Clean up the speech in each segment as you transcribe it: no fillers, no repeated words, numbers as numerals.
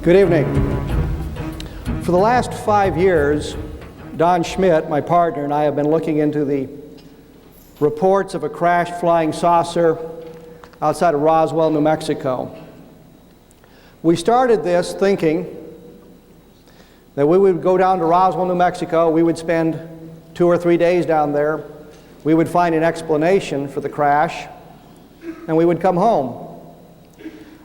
Good evening. For the last 5 years, Don Schmidt, my partner, and I have been looking into the reports of a crashed flying saucer outside of Roswell, New Mexico. We started this thinking that we would go down to Roswell, New Mexico, we would spend 2 or 3 days down there, we would find an explanation for the crash, and we would come home.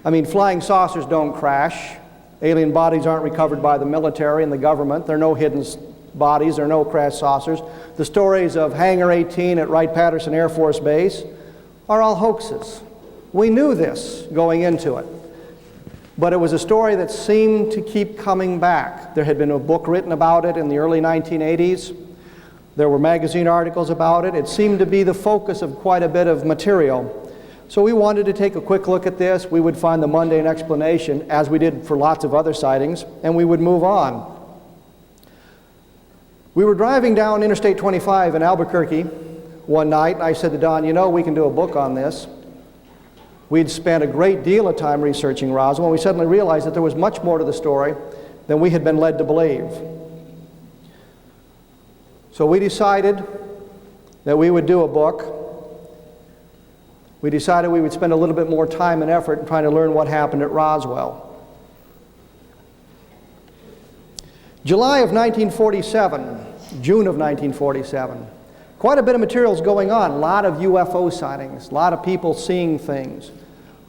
I mean, flying saucers don't crash. Alien bodies aren't recovered by the military and the government. There are no hidden bodies, there are no crashed saucers. The stories of Hangar 18 at Wright-Patterson Air Force Base are all hoaxes. We knew this going into it. But it was a story that seemed to keep coming back. There had been a book written about it in the early 1980s. There were magazine articles about it. It seemed to be the focus of quite a bit of material. So we wanted to take a quick look at this. We would find the mundane explanation, as we did for lots of other sightings, and we would move on. We were driving down Interstate 25 in Albuquerque one night, and I said to Don, you know, we can do a book on this. We'd spent a great deal of time researching Roswell, and we suddenly realized that there was much more to the story than we had been led to believe. So we decided that we would do a book. We decided we would spend a little bit more time and effort in trying to learn what happened at Roswell. July of 1947, June of 1947, quite a bit of material is going on. A lot of UFO sightings, a lot of people seeing things.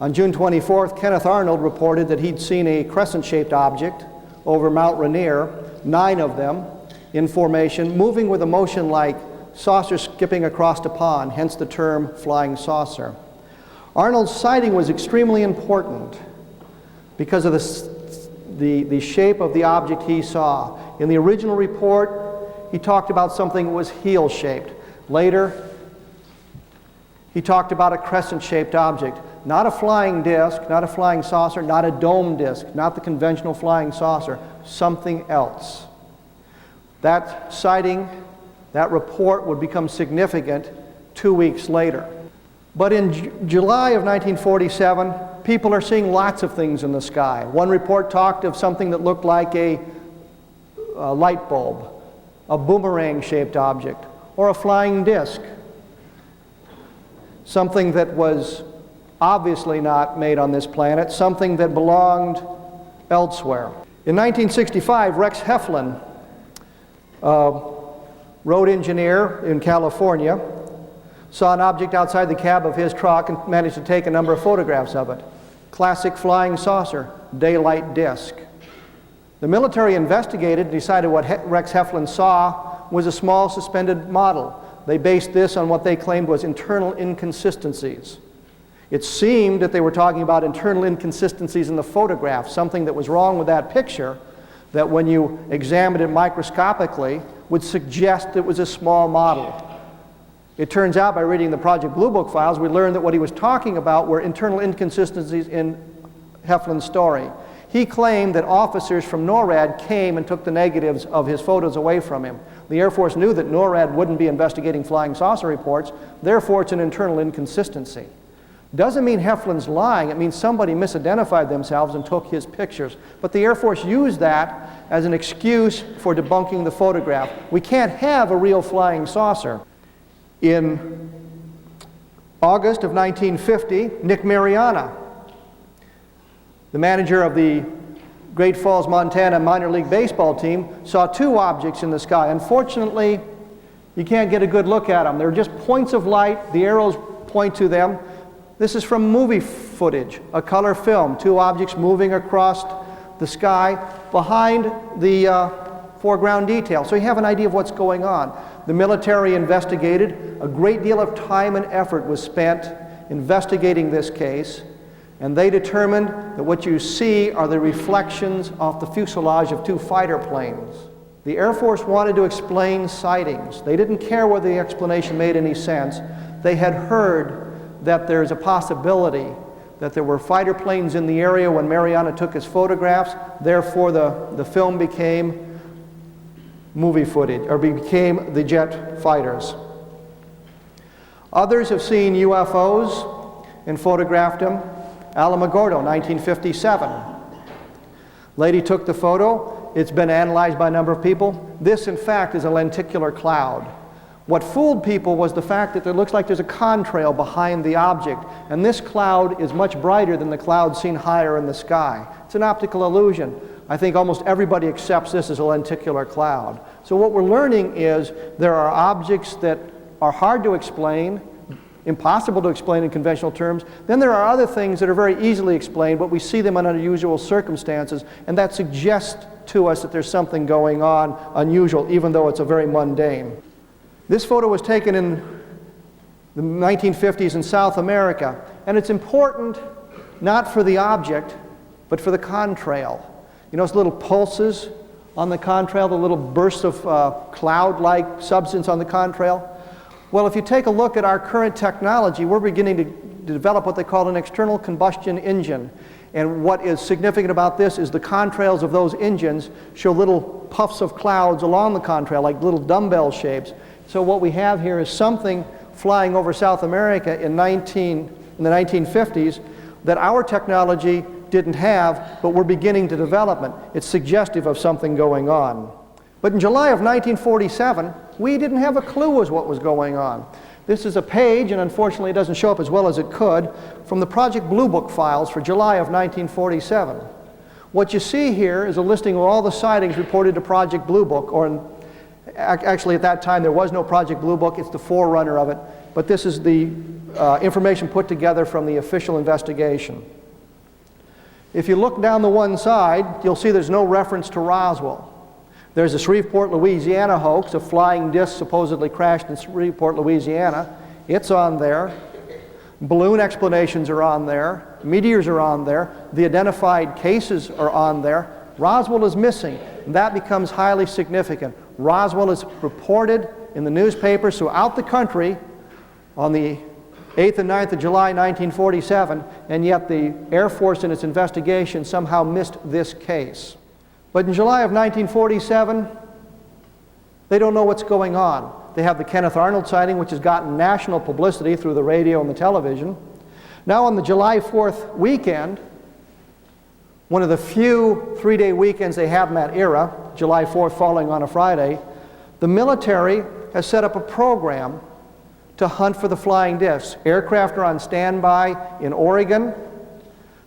On June 24th, Kenneth Arnold reported that he'd seen a crescent-shaped object over Mount Rainier, 9 of them in formation, moving with a motion like saucer skipping across a pond, hence the term flying saucer. Arnold's sighting was extremely important because of the shape of the object he saw. In the original report, he talked about something that was heel-shaped. Later, he talked about a crescent-shaped object. Not a flying disc, not a flying saucer, not a dome disc, not the conventional flying saucer, something else. That sighting, that report would become significant 2 weeks later. But in July of 1947, people are seeing lots of things in the sky. One report talked of something that looked like a light bulb, a boomerang-shaped object, or a flying disc. Something that was obviously not made on this planet, something that belonged elsewhere. In 1965, Rex Heflin, road engineer in California, saw an object outside the cab of his truck and managed to take a number of photographs of it. Classic flying saucer, daylight disc. The military investigated and decided what Rex Heflin saw was a small suspended model. They based this on what they claimed was internal inconsistencies. It seemed that they were talking about internal inconsistencies in the photograph, something that was wrong with that picture that when you examined it microscopically would suggest it was a small model. It turns out by reading the Project Blue Book files, we learned that what he was talking about were internal inconsistencies in Heflin's story. He claimed that officers from NORAD came and took the negatives of his photos away from him. The Air Force knew that NORAD wouldn't be investigating flying saucer reports, therefore it's an internal inconsistency. Doesn't mean Heflin's lying, it means somebody misidentified themselves and took his pictures. But the Air Force used that as an excuse for debunking the photograph. We can't have a real flying saucer. In August of 1950, Nick Mariana, the manager of the Great Falls, Montana minor league baseball team, saw 2 objects in the sky. Unfortunately, you can't get a good look at them. They're just points of light. The arrows point to them. This is from movie footage, a color film, 2 objects moving across the sky behind the foreground detail. So you have an idea of what's going on. The military investigated. A great deal of time and effort was spent investigating this case, and they determined that what you see are the reflections off the fuselage of 2 fighter planes. The Air Force wanted to explain sightings. They didn't care whether the explanation made any sense. They had heard that there's a possibility that there were fighter planes in the area when Mariana took his photographs. Therefore, the film became movie footage, or became the jet fighters. Others have seen UFOs and photographed them. Alamogordo, 1957. Lady took the photo. It's been analyzed by a number of people. This, in fact, is a lenticular cloud. What fooled people was the fact that it looks like there's a contrail behind the object, and this cloud is much brighter than the cloud seen higher in the sky. It's an optical illusion. I think almost everybody accepts this as a lenticular cloud. So what we're learning is there are objects that are hard to explain, impossible to explain in conventional terms. Then there are other things that are very easily explained, but we see them under unusual circumstances, and that suggests to us that there's something going on unusual, even though it's a very mundane. This photo was taken in the 1950s in South America, and it's important not for the object, but for the contrail. You notice little pulses on the contrail, the little bursts of cloud-like substance on the contrail? Well, if you take a look at our current technology, we're beginning to develop what they call an external combustion engine. And what is significant about this is the contrails of those engines show little puffs of clouds along the contrail, like little dumbbell shapes. So what we have here is something flying over South America in the 1950s that our technology didn't have, but we're beginning to develop it. It's suggestive of something going on. But in July of 1947, we didn't have a clue as what was going on. This is a page, and unfortunately it doesn't show up as well as it could, from the Project Blue Book files for July of 1947. What you see here is a listing of all the sightings reported to Project Blue Book, actually at that time there was no Project Blue Book, it's the forerunner of it, but this is the information put together from the official investigation. If you look down the one side, you'll see there's no reference to Roswell. There's a Shreveport, Louisiana hoax, a flying disc supposedly crashed in Shreveport, Louisiana. It's on there. Balloon explanations are on there. Meteors are on there. The identified cases are on there. Roswell is missing, and that becomes highly significant. Roswell is reported in the newspapers throughout the country on the 8th and 9th of July 1947, and yet the Air Force in its investigation somehow missed this case. But in July of 1947, they don't know what's going on. They have the Kenneth Arnold sighting, which has gotten national publicity through the radio and the television. Now on the July 4th weekend, one of the few three-day weekends they have in that era, July 4th falling on a Friday, the military has set up a program to hunt for the flying discs. Aircraft are on standby in Oregon.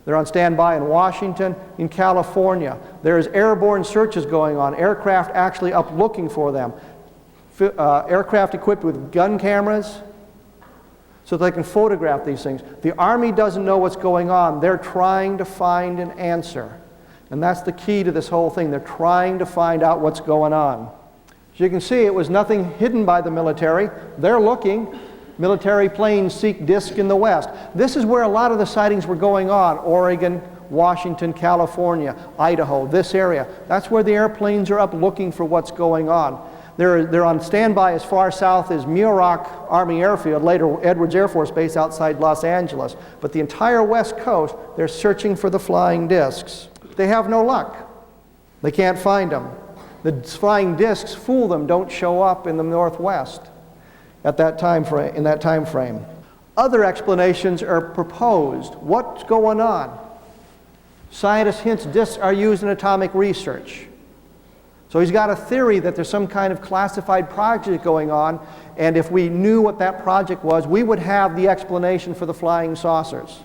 They're on standby in Washington, in California. There's airborne searches going on, aircraft actually up looking for them. Aircraft equipped with gun cameras so they can photograph these things. The Army doesn't know what's going on. They're trying to find an answer. And that's the key to this whole thing. They're trying to find out what's going on. As you can see, it was nothing hidden by the military. They're looking. Military planes seek discs in the west. This is where a lot of the sightings were going on. Oregon, Washington, California, Idaho, this area. That's where the airplanes are up looking for what's going on. They're on standby as far south as Muroc Army Airfield, later Edwards Air Force Base outside Los Angeles. But the entire west coast, they're searching for the flying discs. They have no luck. They can't find them. The flying discs fool them, don't show up in the northwest at that time frame. Other explanations are proposed. What's going on? Scientists hint discs are used in atomic research. So he's got a theory that there's some kind of classified project going on, and if we knew what that project was, we would have the explanation for the flying saucers.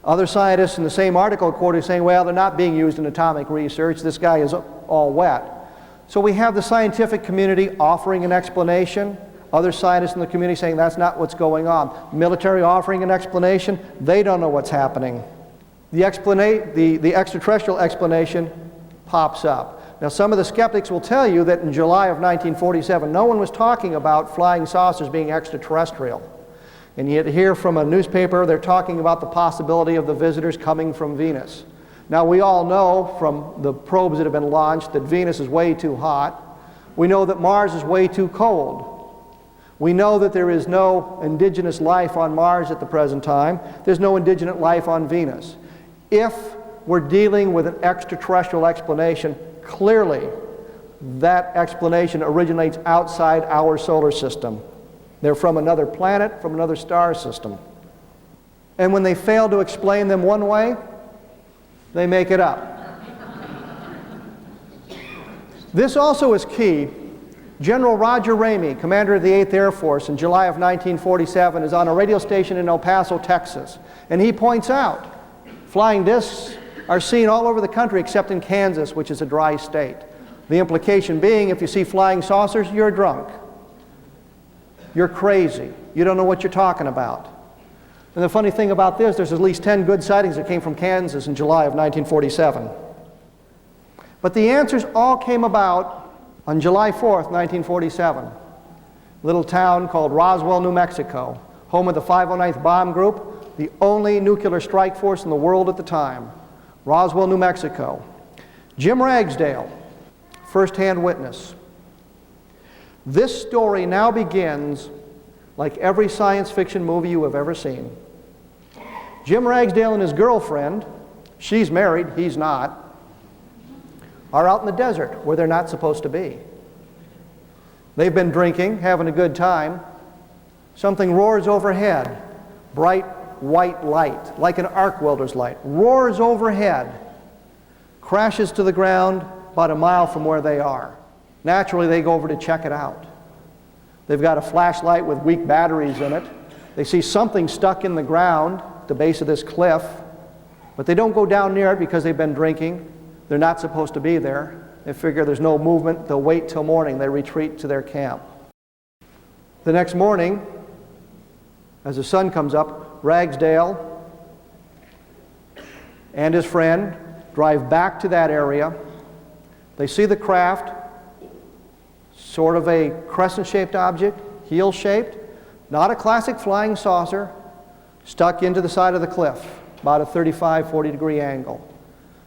Other scientists in the same article quoted saying, well, they're not being used in atomic research. This guy is all wet. So we have the scientific community offering an explanation. Other scientists in the community saying that's not what's going on. Military offering an explanation. They don't know what's happening. The extraterrestrial explanation pops up. Now, some of the skeptics will tell you that in July of 1947, no one was talking about flying saucers being extraterrestrial. And yet here from a newspaper, they're talking about the possibility of the visitors coming from Venus. Now, we all know from the probes that have been launched that Venus is way too hot. We know that Mars is way too cold. We know that there is no indigenous life on Mars at the present time. There's no indigenous life on Venus. If we're dealing with an extraterrestrial explanation, clearly that explanation originates outside our solar system. They're from another planet, from another star system. And when they fail to explain them one way, they make it up. This also is key. General Roger Ramey, commander of the 8th Air Force, in July of 1947, is on a radio station in El Paso, Texas, and he points out flying discs are seen all over the country except in Kansas, which is a dry state. The implication being, if you see flying saucers, you're drunk. You're crazy. You don't know what you're talking about. And the funny thing about this, there's at least 10 good sightings that came from Kansas in July of 1947. But the answers all came about on July 4th, 1947, a little town called Roswell, New Mexico, home of the 509th Bomb Group, the only nuclear strike force in the world at the time. Roswell, New Mexico. Jim Ragsdale, first-hand witness. This story now begins like every science fiction movie you have ever seen. Jim Ragsdale and his girlfriend, she's married, he's not, are out in the desert where they're not supposed to be. They've been drinking, having a good time. Something roars overhead, bright white light, like an arc welder's light, roars overhead, crashes to the ground about a mile from where they are. Naturally, they go over to check it out. They've got a flashlight with weak batteries in it. They see something stuck in the ground at the base of this cliff, but they don't go down near it because they've been drinking. They're not supposed to be there. They figure there's no movement. They'll wait till morning. They retreat to their camp. The next morning, as the sun comes up, Ragsdale and his friend drive back to that area. They see the craft, sort of a crescent-shaped object, heel-shaped, not a classic flying saucer, stuck into the side of the cliff, about a 35, 40-degree angle.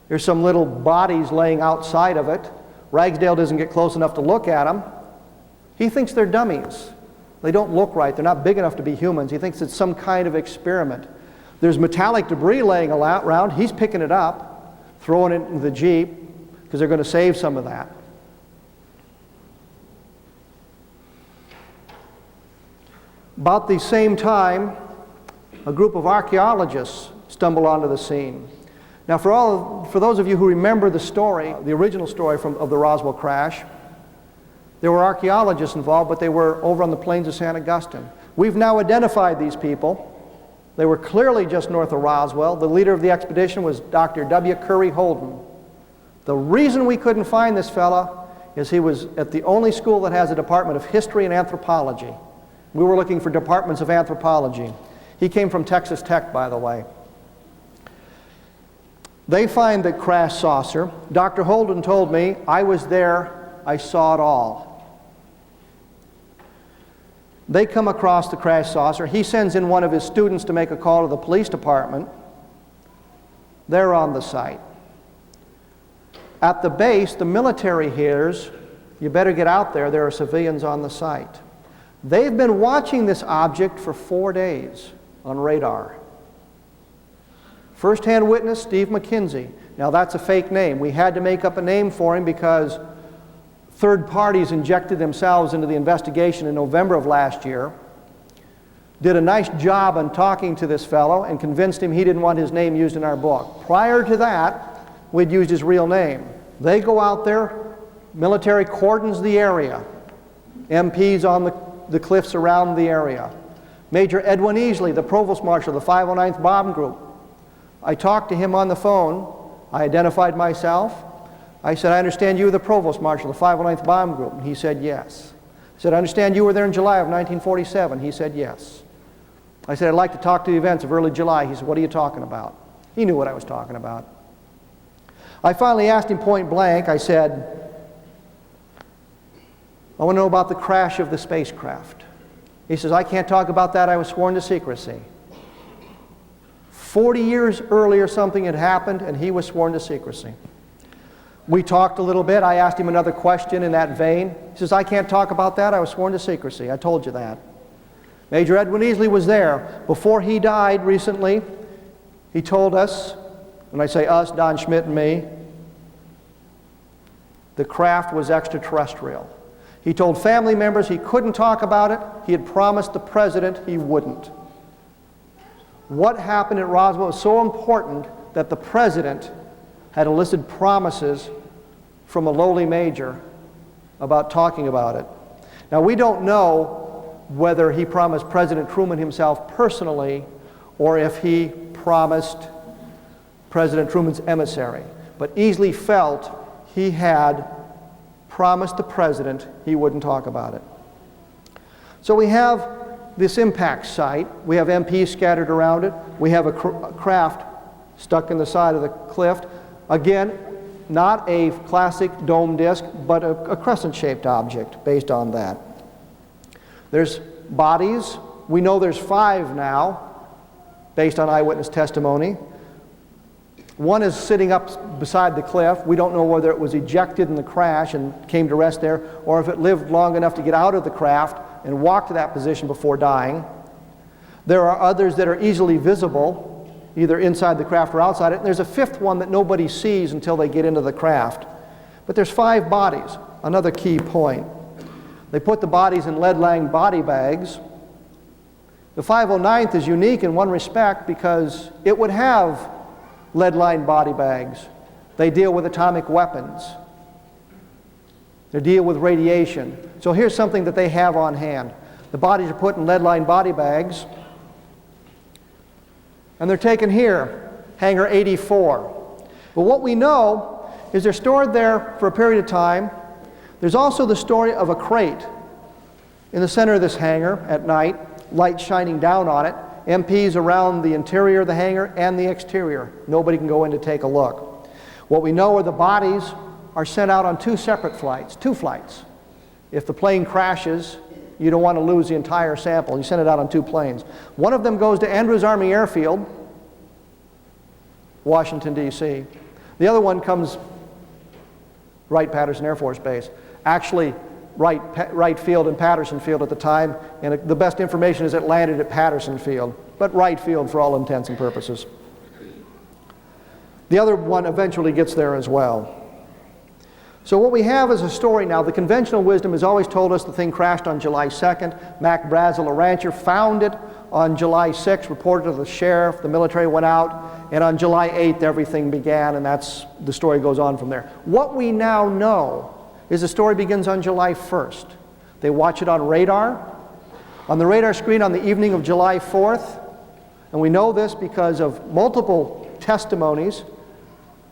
There's some little bodies laying outside of it. Ragsdale doesn't get close enough to look at them. He thinks they're dummies. They don't look right. They're not big enough to be humans. He thinks it's some kind of experiment. There's metallic debris laying around. He's picking it up, throwing it into the Jeep, because they're going to save some of that. About the same time, a group of archaeologists stumble onto the scene. Now, for those of you who remember the story, the original story of the Roswell crash, there were archaeologists involved, but they were over on the plains of San Augustine. We've now identified these people. They were clearly just north of Roswell. The leader of the expedition was Dr. W. Curry Holden. The reason we couldn't find this fella is he was at the only school that has a department of history and anthropology. We were looking for departments of anthropology. He came from Texas Tech, by the way. They find the crash saucer. Dr. Holden told me, I was there, I saw it all. They come across the crash saucer. He sends in one of his students to make a call to the police department. They're on the site. At the base, the military hears, you better get out there, there are civilians on the site. They've been watching this object for 4 days on radar. First-hand witness, Steve McKenzie. Now that's a fake name. We had to make up a name for him because third parties injected themselves into the investigation in November of last year, did a nice job on talking to this fellow and convinced him he didn't want his name used in our book. Prior to that, we'd used his real name. They go out there, military cordons the area, MPs on the cliffs around the area. Major Edwin Easley, the provost marshal of the 509th Bomb Group. I talked to him on the phone. I identified myself. I said, I understand you were the provost marshal of the 509th Bomb Group. And he said, yes. I said, I understand you were there in July of 1947. He said, yes. I said, I'd like to talk to the events of early July. He said, what are you talking about? He knew what I was talking about. I finally asked him point blank. I said, I want to know about the crash of the spacecraft. He says, I can't talk about that. I was sworn to secrecy. 40 years earlier, something had happened, and he was sworn to secrecy. We talked a little bit. I asked him another question in that vein. He says, I can't talk about that. I was sworn to secrecy. I told you that. Major Edwin Easley was there. Before he died recently, he told us, when I say us, Don Schmidt and me, the craft was extraterrestrial. He told family members he couldn't talk about it. He had promised the president he wouldn't. What happened at Roswell was so important that the president had elicited promises from a lowly major about talking about it. Now, we don't know whether he promised President Truman himself personally or if he promised President Truman's emissary, but easily felt he had promised the president he wouldn't talk about it. So we have this impact site. We have MPs scattered around it. We have a craft stuck in the side of the cliff. Again, not a classic dome disk, but a crescent-shaped object based on that. There's bodies. We know there's 5 now, based on eyewitness testimony. One is sitting up beside the cliff. We don't know whether it was ejected in the crash and came to rest there, or if it lived long enough to get out of the craft and walk to that position before dying. There are others that are easily visible, either inside the craft or outside it. And there's a 5th one that nobody sees until they get into the craft. But there's 5 bodies, another key point. They put the bodies in lead-lined body bags. The 509th is unique in one respect because it would have lead-lined body bags. They deal with atomic weapons. They deal with radiation. So here's something that they have on hand. The bodies are put in lead-lined body bags, and they're taken here, hangar 84. But what we know is they're stored there for a period of time. There's also the story of a crate in the center of this hangar at night, light shining down on it, MPs around the interior of the hangar and the exterior. Nobody can go in to take a look. What we know are the bodies are sent out on 2 separate flights, 2 flights. If the plane crashes, you don't want to lose the entire sample. You send it out on 2 planes. One of them goes to Andrews Army Airfield, Washington, D.C. The other one comes Wright-Patterson Air Force Base. Actually, Wright Field and Patterson Field at the time, and the best information is it landed at Patterson Field, but Wright Field for all intents and purposes. The other one eventually gets there as well. So what we have is a story now. The conventional wisdom has always told us the thing crashed on July 2nd. Mac Brazel, a rancher, found it on July 6th, reported to the sheriff, the military went out, and on July 8th everything began, and the story goes on from there. What we now know is the story begins on July 1st. They watch it on radar, on the radar screen on the evening of July 4th, and we know this because of multiple testimonies.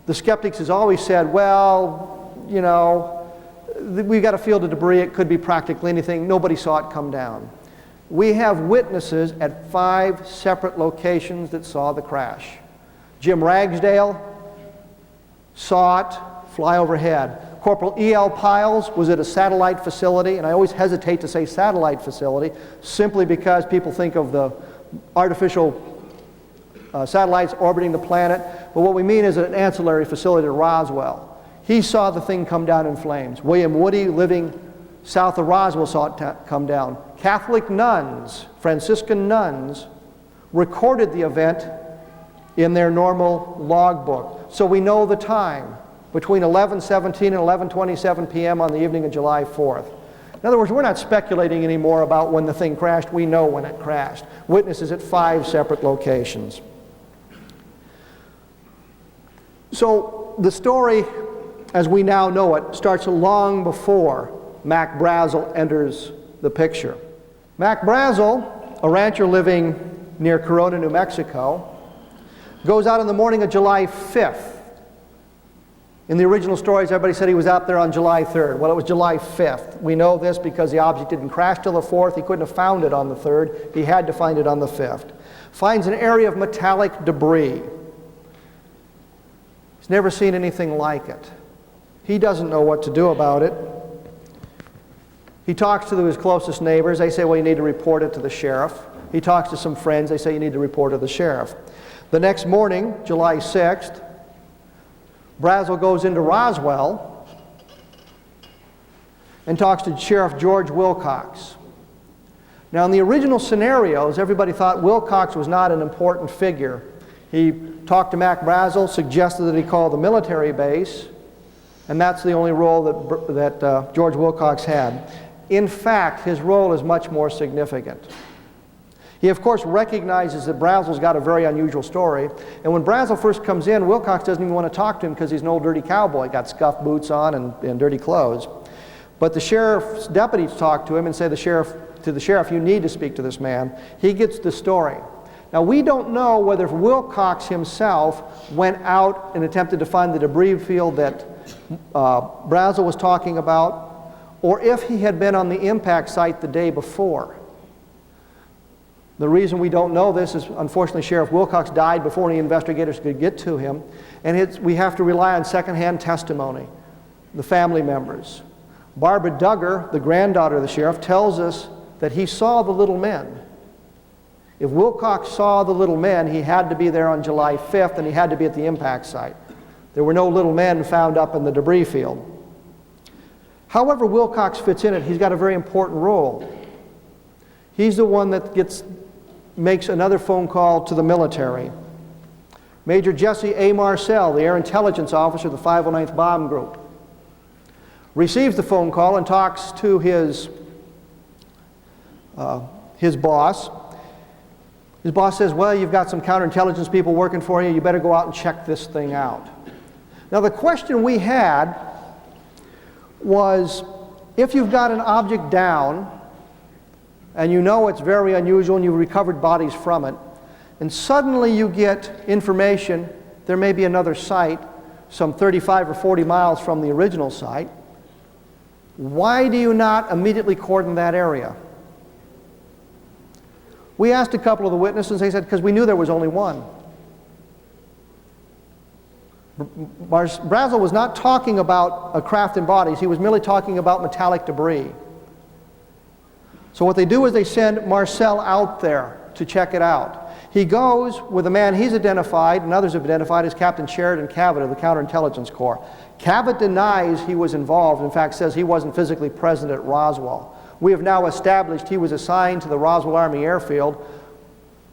The skeptics has always said, well, you know, we've got a field of debris, it could be practically anything, nobody saw it come down. We have witnesses at 5 separate locations that saw the crash. Jim Ragsdale saw it fly overhead. Corporal E.L. Piles was at a satellite facility, and I always hesitate to say satellite facility simply because people think of the artificial satellites orbiting the planet, but what we mean is an ancillary facility to Roswell. He saw the thing come down in flames. William Woody, living south of Roswell, saw it come down. Catholic nuns, Franciscan nuns, recorded the event in their normal logbook. So we know the time, between 11:17 and 11:27 p.m. on the evening of July 4th. In other words, we're not speculating anymore about when the thing crashed. We know when it crashed. Witnesses at 5 separate locations. So the story, as we now know it, starts long before Mac Brazel enters the picture. Mac Brazel, a rancher living near Corona, New Mexico, goes out on the morning of July 5th. In the original stories, everybody said he was out there on July 3rd. Well, it was July 5th. We know this because the object didn't crash till the 4th. He couldn't have found it on the 3rd. He had to find it on the 5th. Finds an area of metallic debris. He's never seen anything like it. He doesn't know what to do about it. He talks to his closest neighbors. They say, well, you need to report it to the sheriff. He talks to some friends. They say, you need to report it to the sheriff. The next morning, July 6th, Brazel goes into Roswell and talks to Sheriff George Wilcox. Now, in the original scenarios, everybody thought Wilcox was not an important figure. He talked to Mac Brazel, suggested that he call the military base, and that's the only role that George Wilcox had. In fact, his role is much more significant. He, of course, recognizes that Brazel's got a very unusual story, and when Brazel first comes in, Wilcox doesn't even want to talk to him because he's an old dirty cowboy, got scuffed boots on and dirty clothes. But the sheriff's deputies talk to him and say to the sheriff, you need to speak to this man. He gets the story. Now, we don't know whether Wilcox himself went out and attempted to find the debris field that Brazel was talking about, or if he had been on the impact site the day before. The reason we don't know this is, unfortunately, Sheriff Wilcox died before any investigators could get to him, and we have to rely on secondhand testimony, the family members. Barbara Duggar, the granddaughter of the sheriff, tells us that he saw the little men. If Wilcox saw the little men, he had to be there on July 5th, and he had to be at the impact site. There were no little men found up in the debris field. However Wilcox fits in it, he's got a very important role. He's the one that makes another phone call to the military. Major Jesse A. Marcel, the air intelligence officer of the 509th Bomb Group, receives the phone call and talks to his boss. His boss says, well, you've got some counterintelligence people working for you. You better go out and check this thing out. Now, the question we had was, if you've got an object down, and you know it's very unusual and you've recovered bodies from it, and suddenly you get information there may be another site some 35 or 40 miles from the original site, why do you not immediately cordon that area? We asked a couple of the witnesses, they said, because we knew there was only one. Brazel was not talking about a craft and bodies, he was merely talking about metallic debris. So what they do is they send Marcel out there to check it out. He goes with a man he's identified, and others have identified, as Captain Sheridan Cavett of the Counterintelligence Corps. Cavett denies he was involved, in fact says he wasn't physically present at Roswell. We have now established he was assigned to the Roswell Army Airfield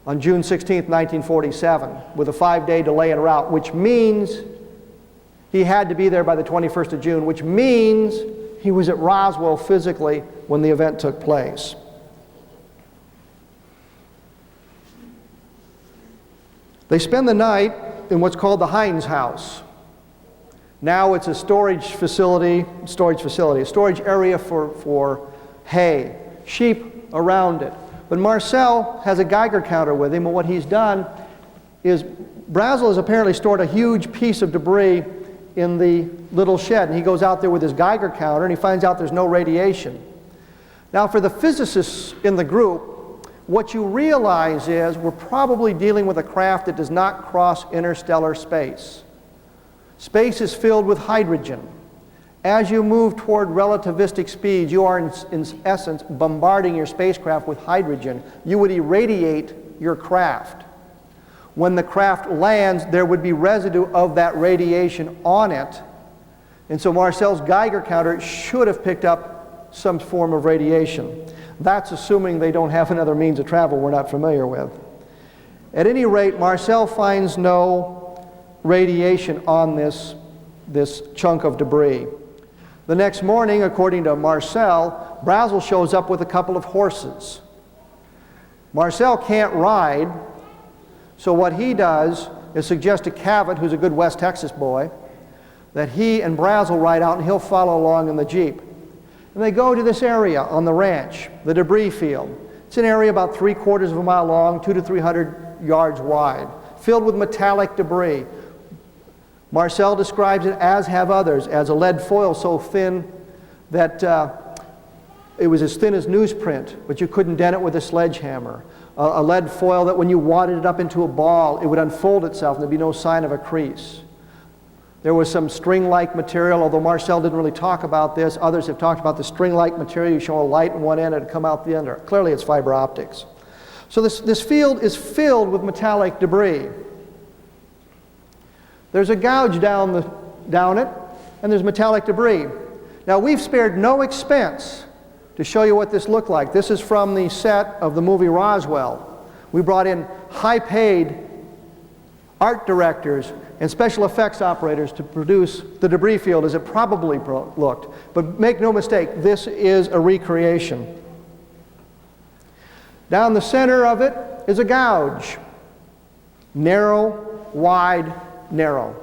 on June 16, 1947, with a 5-day delay en route, which means he had to be there by the 21st of June, which means he was at Roswell physically when the event took place. They spend the night in what's called the Hines House. Now it's a storage area for hay, sheep around it. But Marcel has a Geiger counter with him, and what he's done is Brazel has apparently stored a huge piece of debris in the little shed, and he goes out there with his Geiger counter and he finds out there's no radiation. Now, for the physicists in the group, what you realize is we're probably dealing with a craft that does not cross interstellar space. Space is filled with hydrogen. As you move toward relativistic speeds, you are in essence bombarding your spacecraft with hydrogen. You would irradiate your craft. When the craft lands, there would be residue of that radiation on it. And so Marcel's Geiger counter should have picked up some form of radiation. That's assuming they don't have another means of travel we're not familiar with. At any rate, Marcel finds no radiation on this chunk of debris. The next morning, according to Marcel, Brazel shows up with a couple of horses. Marcel can't ride, so what he does is suggest to Cavett, who's a good West Texas boy, that he and Brazel ride out and he'll follow along in the Jeep. And they go to this area on the ranch, the debris field. It's an area about 3/4 of a mile long, 200 to 300 yards wide, filled with metallic debris. Marcel describes it, as have others, as a lead foil so thin that it was as thin as newsprint, but you couldn't dent it with a sledgehammer. A lead foil that when you wadded it up into a ball, it would unfold itself and there'd be no sign of a crease. There was some string-like material, although Marcel didn't really talk about this. Others have talked about the string-like material. You show a light in one end and it'd come out the other. Clearly it's fiber optics. So this field is filled with metallic debris. There's a gouge down it, and there's metallic debris. Now, we've spared no expense to show you what this looked like. This is from the set of the movie Roswell. We brought in high-paid art directors and special effects operators to produce the debris field as it probably looked. But make no mistake, this is a recreation. Down the center of it is a gouge. Narrow, wide, narrow.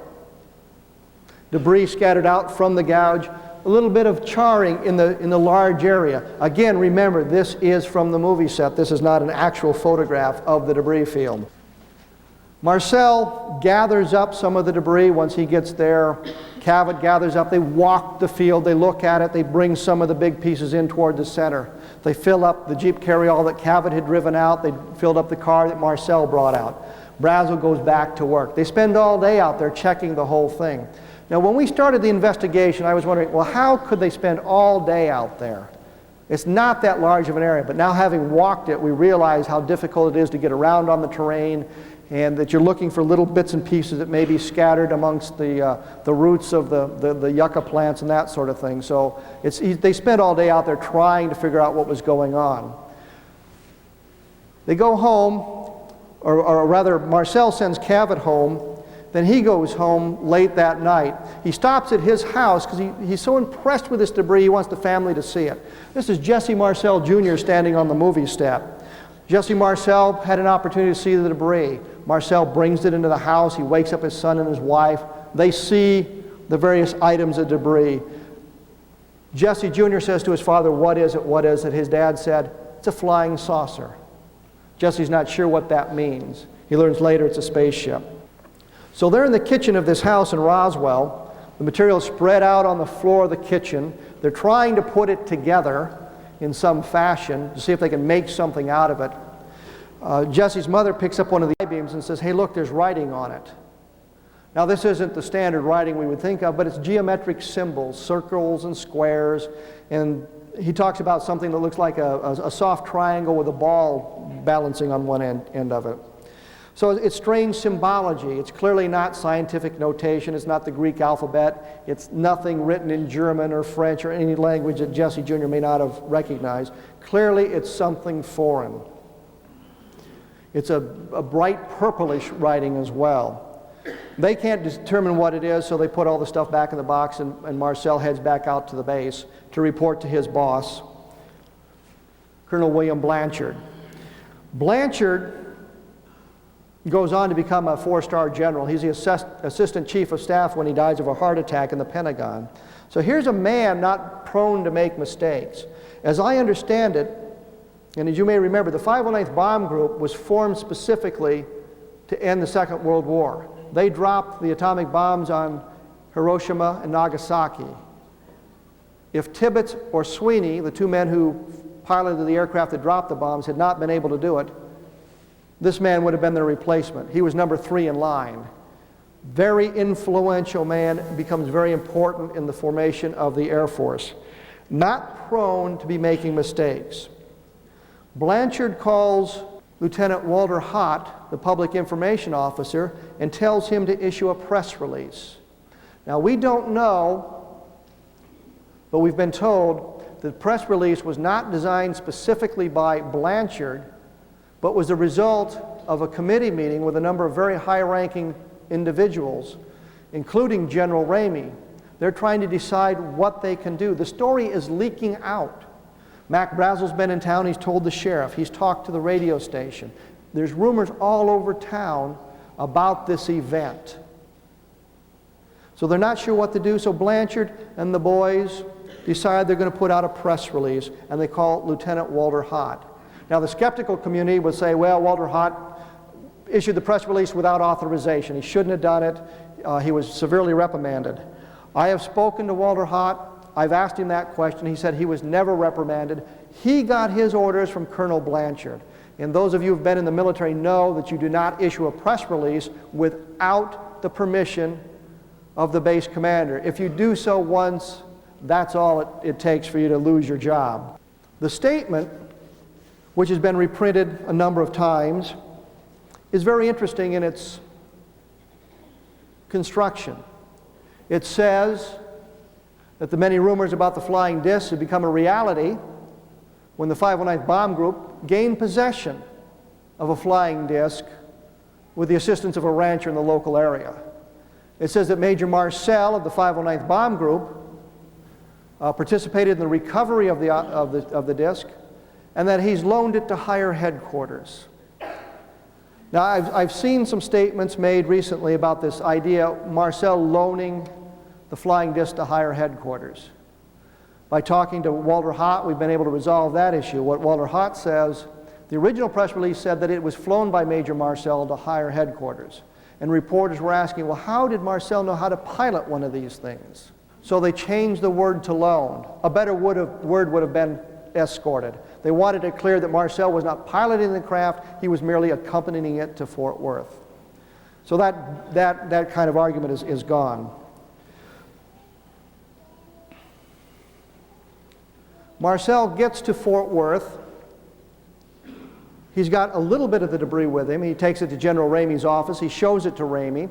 Debris scattered out from the gouge. a little bit of charring in the large area. Again, remember, this is from the movie set. This is not an actual photograph of the debris field. Marcel gathers up some of the debris once he gets there. Cavett gathers up. They walk the field. They look at it. They bring some of the big pieces in toward the center. They fill up the Jeep carryall that Cavett had driven out. They filled up the car that Marcel brought out. Brazel goes back to work. They spend all day out there checking the whole thing. Now, when we started the investigation, I was wondering, well, how could they spend all day out there? It's not that large of an area, but now having walked it, we realize how difficult it is to get around on the terrain, and that you're looking for little bits and pieces that may be scattered amongst the roots of the yucca plants and that sort of thing. So they spent all day out there trying to figure out what was going on. They go home, or rather Marcel sends Cavett home. Then he goes home late that night. He stops at his house because he's so impressed with this debris, he wants the family to see it. This is Jesse Marcel Jr. standing on the movie set. Jesse Marcel had an opportunity to see the debris. Marcel brings it into the house. He wakes up his son and his wife. They see the various items of debris. Jesse Jr. says to his father, "What is it? What is it?" His dad said, "It's a flying saucer." Jesse's not sure what that means. He learns later it's a spaceship. So they're in the kitchen of this house in Roswell. The material is spread out on the floor of the kitchen. They're trying to put it together in some fashion to see if they can make something out of it. Jesse's mother picks up one of the I-beams and says, "Hey, look, there's writing on it." Now, this isn't the standard writing we would think of, but it's geometric symbols, circles and squares. And he talks about something that looks like a soft triangle with a ball balancing on one end of it. So it's strange symbology. It's clearly not scientific notation. It's not the Greek alphabet. It's nothing written in German or French or any language that Jesse Jr. may not have recognized. Clearly, it's something foreign. It's a bright purplish writing as well. They can't determine what it is, so they put all the stuff back in the box, and Marcel heads back out to the base to report to his boss, Colonel William Blanchard. Blanchard goes on to become a 4-star general. He's the assistant chief of staff when he dies of a heart attack in the Pentagon. So here's a man not prone to make mistakes. As I understand it, and as you may remember, the 509th Bomb Group was formed specifically to end the Second World War. They dropped the atomic bombs on Hiroshima and Nagasaki. If Tibbets or Sweeney, the two men who piloted the aircraft that dropped the bombs, had not been able to do it, this man would have been their replacement. He was number 3 in line. Very influential man, becomes very important in the formation of the Air Force. Not prone to be making mistakes. Blanchard calls Lieutenant Walter Hott, the public information officer, and tells him to issue a press release. Now, we don't know, but we've been told that the press release was not designed specifically by Blanchard, but was the result of a committee meeting with a number of very high-ranking individuals, including General Ramey. They're trying to decide what they can do. The story is leaking out. Mac Brazel's been in town. He's told the sheriff. He's talked to the radio station. There's rumors all over town about this event. So they're not sure what to do, so Blanchard and the boys decide they're going to put out a press release, and they call Lieutenant Walter Hott. Now, the skeptical community would say, well, Walter Hott issued the press release without authorization. He shouldn't have done it. He was severely reprimanded. I have spoken to Walter Hott. I've asked him that question. He said he was never reprimanded. He got his orders from Colonel Blanchard. And those of you who've been in the military know that you do not issue a press release without the permission of the base commander. If you do so once, that's all it takes for you to lose your job. The statement, which has been reprinted a number of times, is very interesting in its construction. It says that the many rumors about the flying discs had become a reality when the 509th Bomb Group gained possession of a flying disc with the assistance of a rancher in the local area. It says that Major Marcel of the 509th Bomb Group participated in the recovery of the disc, and that he's loaned it to higher headquarters. Now, I've seen some statements made recently about this idea, Marcel loaning the flying disc to higher headquarters. By talking to Walter Haut, we've been able to resolve that issue. What Walter Haut says, the original press release said that it was flown by Major Marcel to higher headquarters. And reporters were asking, well, how did Marcel know how to pilot one of these things? So they changed the word to loaned. A better word would have been escorted. They wanted it clear that Marcel was not piloting the craft, he was merely accompanying it to Fort Worth. So that kind of argument is gone. Marcel gets to Fort Worth. He's got a little bit of the debris with him. He takes it to General Ramey's office. He shows it to Ramey.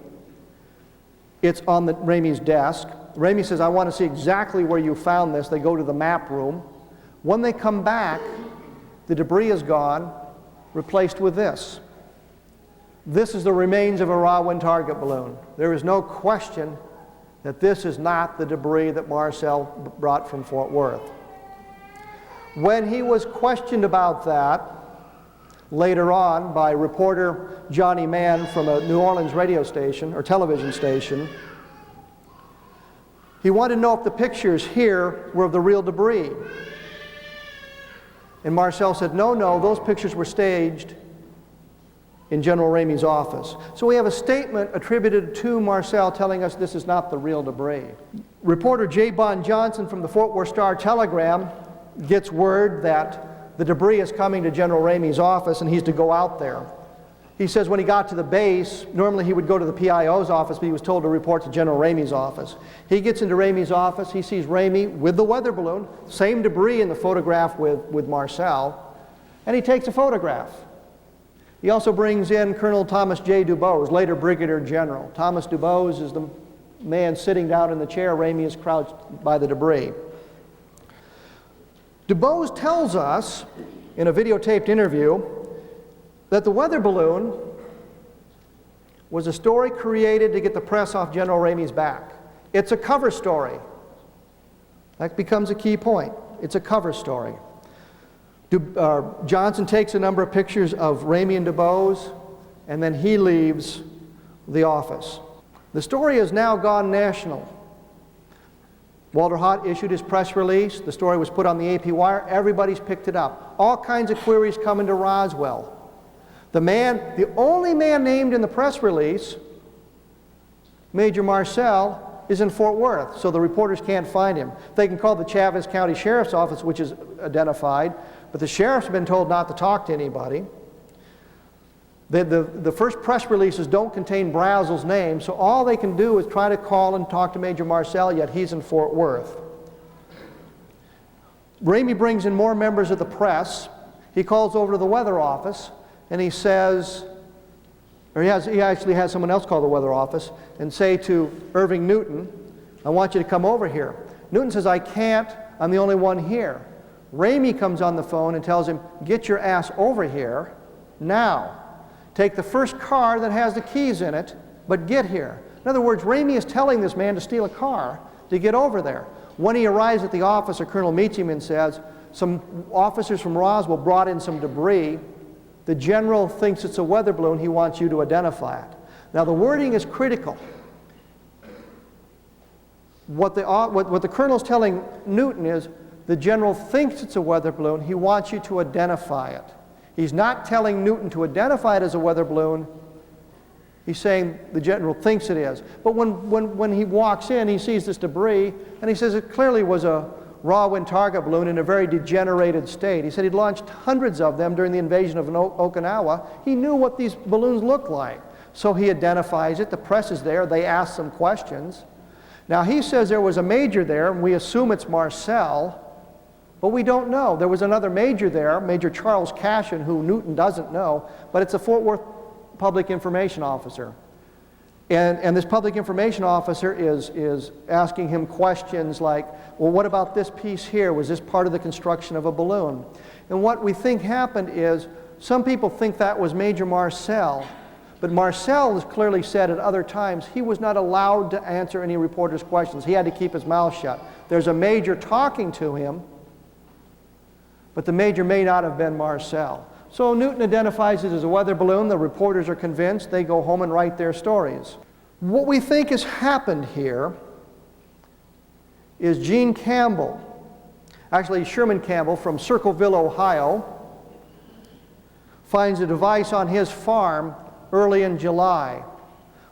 It's on Ramey's desk. Ramey says, I want to see exactly where you found this. They go to the map room. When they come back, the debris is gone, replaced with this. This is the remains of a raw wind target balloon. There is no question that this is not the debris that Marcel brought from Fort Worth. When he was questioned about that later on by reporter Johnny Mann from a New Orleans radio station or television station, he wanted to know if the pictures here were of the real debris. And Marcel said, no, those pictures were staged in General Ramey's office. So we have a statement attributed to Marcel telling us this is not the real debris. Reporter J. Bond Johnson from the Fort Worth Star-Telegram gets word that the debris is coming to General Ramey's office and he's to go out there. He says when he got to the base, normally he would go to the PIO's office, but he was told to report to General Ramey's office. He gets into Ramey's office, he sees Ramey with the weather balloon, same debris in the photograph with Marcel, and he takes a photograph. He also brings in Colonel Thomas J. Dubose, later Brigadier General. Thomas Dubose is the man sitting down in the chair. Ramey is crouched by the debris. Dubose tells us in a videotaped interview that the weather balloon was a story created to get the press off General Ramey's back. It's a cover story. That becomes a key point. It's a cover story. Johnson takes a number of pictures of Ramey and Dubose, and then he leaves the office. The story has now gone national. Walter Haut issued his press release. The story was put on the AP Wire. Everybody's picked it up. All kinds of queries coming to Roswell. The only man named in the press release, Major Marcel, is in Fort Worth, so the reporters can't find him. They can call the Chaves County Sheriff's Office, which is identified, but the sheriff's been told not to talk to anybody. The first press releases don't contain Brazel's name, so all they can do is try to call and talk to Major Marcel, yet he's in Fort Worth. Ramey brings in more members of the press. He calls over to the weather office, and he says, or he actually has someone else call the weather office and say to Irving Newton, I want you to come over here. Newton says, I can't, I'm the only one here. Ramey comes on the phone and tells him, get your ass over here now. Take the first car that has the keys in it, but get here. In other words, Ramey is telling this man to steal a car to get over there. When he arrives at the office, a colonel meets him and says, some officers from Roswell brought in some debris. The general thinks it's a weather balloon. He wants you to identify it. Now, the wording is critical. What the colonel's telling Newton is, the general thinks it's a weather balloon. He wants you to identify it. He's not telling Newton to identify it as a weather balloon. He's saying the general thinks it is. But when he walks in, he sees this debris, and he says it clearly was a raw wind target balloon in a very degenerated state. He said he'd launched hundreds of them during the invasion of Okinawa. He knew what these balloons looked like. So he identifies it. The press is there. They ask some questions. Now, he says there was a major there, and we assume it's Marcel, but we don't know. There was another major there, Major Charles Cashin, who Newton doesn't know, but it's a Fort Worth public information officer. And this public information officer is asking him questions like, well, what about this piece here? Was this part of the construction of a balloon? And what we think happened is, some people think that was Major Marcel, but Marcel has clearly said at other times he was not allowed to answer any reporters' questions. He had to keep his mouth shut. There's a major talking to him, but the major may not have been Marcel. So Newton identifies it as a weather balloon. The reporters are convinced. They go home and write their stories. What we think has happened here is Gene Campbell Actually, Sherman Campbell from Circleville, Ohio, finds a device on his farm early in July.